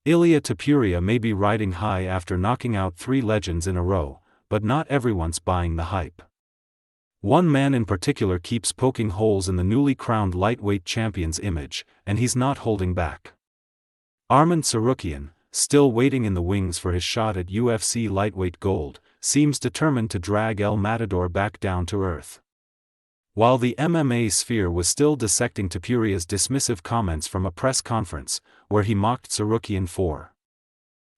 Ilia Topuria may be riding high after knocking out 3 legends in a row, but not everyone's buying the hype. One man in particular keeps poking holes in the newly crowned lightweight champion's image, and he's not holding back. Arman Tsarukyan, still waiting in the wings for his shot at UFC lightweight gold, seems determined to drag El Matador back down to earth. While the MMA sphere was still dissecting Topuria's dismissive comments from a press conference, where he mocked Tsarukyan for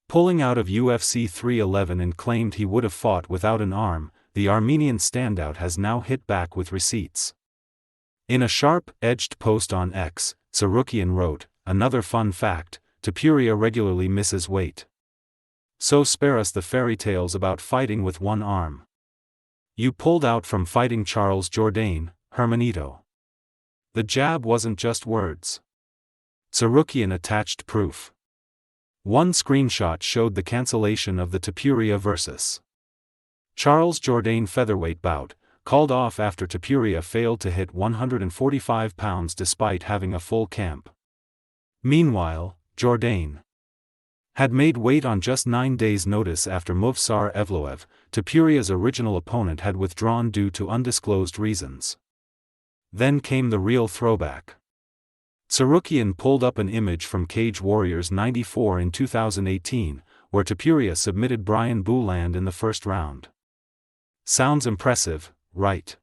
pulling out of UFC 311 and claimed he would have fought without an arm, the Armenian standout has now hit back with receipts. In a sharp-edged post on X, Tsarukyan wrote, "Another fun fact, Topuria regularly misses weight. So spare us the fairy tales about fighting with one arm. You pulled out from fighting Charles Jourdain, Hermanito. The jab wasn't just words." Tsarukyan attached proof. One screenshot showed the cancellation of the Topuria vs. Charles Jourdain featherweight bout, called off after Topuria failed to hit 145 pounds despite having a full camp. Meanwhile, Jourdain had made weight on just 9 days' notice after Movsar Evloev, Topuria's original opponent, had withdrawn due to undisclosed reasons. Then came the real throwback. Tsarukyan pulled up an image from Cage Warriors 94 in 2018, where Topuria submitted Brian Bouland in the first round. Sounds impressive, right?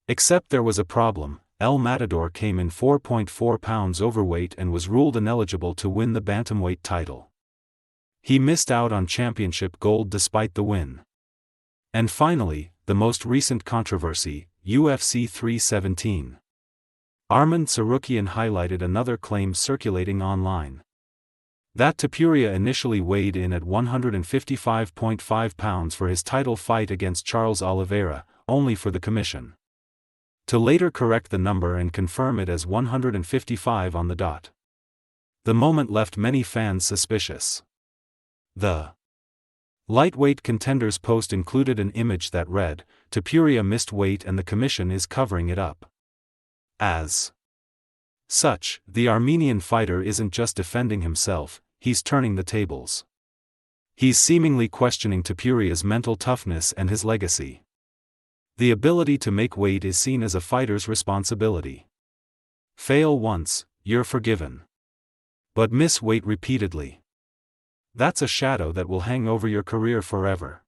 Except there was a problem. El Matador came in 4.4 pounds overweight and was ruled ineligible to win the bantamweight title. He missed out on championship gold despite the win. And finally, the most recent controversy, UFC 317. Arman Tsarukyan highlighted another claim circulating online. That Topuria initially weighed in at 155.5 pounds for his title fight against Charles Oliveira, only for the commission to later correct the number and confirm it as 155 on the dot. The moment left many fans suspicious. The lightweight contenders post included an image that read, "Topuria missed weight and the commission is covering it up." As such, the Armenian fighter isn't just defending himself, he's turning the tables. He's seemingly questioning Topuria's mental toughness and his legacy. The ability to make weight is seen as a fighter's responsibility. Fail once, you're forgiven. But miss weight repeatedly. That's a shadow that will hang over your career forever.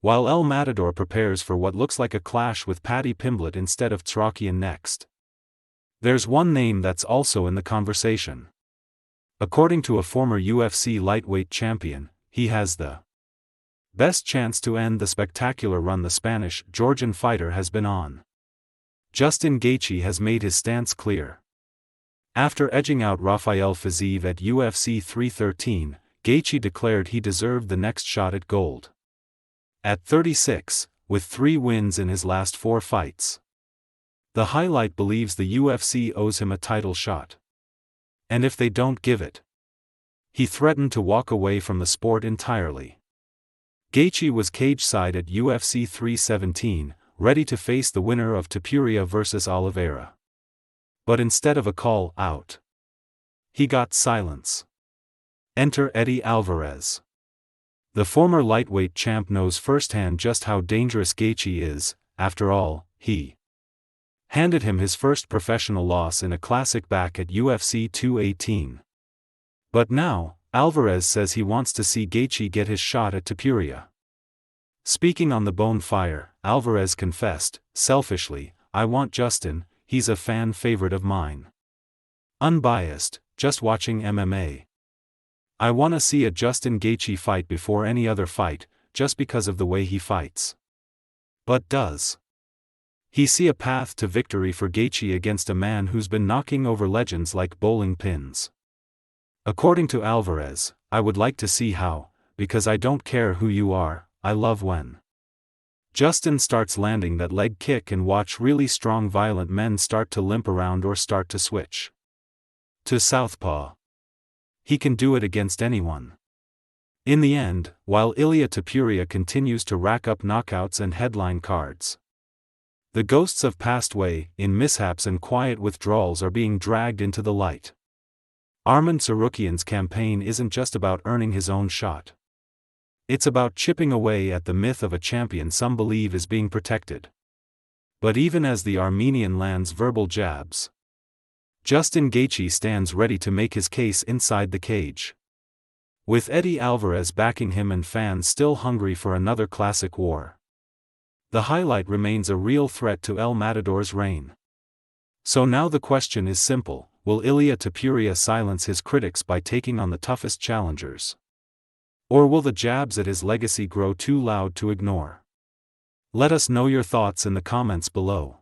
While El Matador prepares for what looks like a clash with Paddy Pimblett instead of Tsarukyan next, there's one name that's also in the conversation. According to a former UFC lightweight champion, he has the best chance to end the spectacular run the Spanish-Georgian fighter has been on. Justin Gaethje has made his stance clear. After edging out Rafael Fiziev at UFC 313, Gaethje declared he deserved the next shot at gold. At 36, with 3 wins in his last 4 fights, the highlight believes the UFC owes him a title shot. And if they don't give it, he threatened to walk away from the sport entirely. Gaethje was cage-side at UFC 317, ready to face the winner of Topuria vs. Oliveira. But instead of a call out, he got silence. Enter Eddie Alvarez. The former lightweight champ knows firsthand just how dangerous Gaethje is. After all, he handed him his first professional loss in a classic back at UFC 218. But now, Alvarez says he wants to see Gaethje get his shot at Topuria. Speaking on the Bone Fire, Alvarez confessed, "Selfishly, I want Justin, he's a fan favorite of mine. Unbiased, just watching MMA. I want to see a Justin Gaethje fight before any other fight, just because of the way he fights." But does he see a path to victory for Gaethje against a man who's been knocking over legends like bowling pins? According to Alvarez, "I would like to see how, because I don't care who you are, I love when Justin starts landing that leg kick and watch really strong violent men start to limp around or start to switch to southpaw. He can do it against anyone." In the end, while Ilia Topuria continues to rack up knockouts and headline cards, the ghosts of past way, in mishaps and quiet withdrawals are being dragged into the light. Arman Tsarukyan's campaign isn't just about earning his own shot. It's about chipping away at the myth of a champion some believe is being protected. But even as the Armenian lands verbal jabs, Justin Gaethje stands ready to make his case inside the cage. With Eddie Alvarez backing him and fans still hungry for another classic war, the highlight remains a real threat to El Matador's reign. So now the question is simple: will Ilia Topuria silence his critics by taking on the toughest challengers? Or will the jabs at his legacy grow too loud to ignore? Let us know your thoughts in the comments below.